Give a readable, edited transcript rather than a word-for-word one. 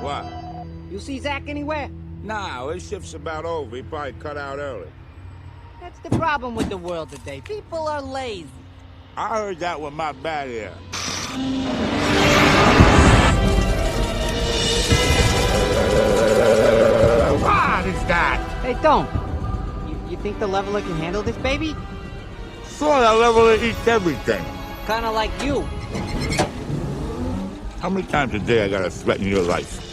What? You see Zach anywhere? Nah, his shift's about over. He probably cut out early. That's the problem with the world today. People are lazy. I heard that with my bad ear. What is that? Hey, don't. You think the leveler can handle this, baby? Sure, that leveler eats everything. Kinda like you. How many times a day I gotta threaten your life?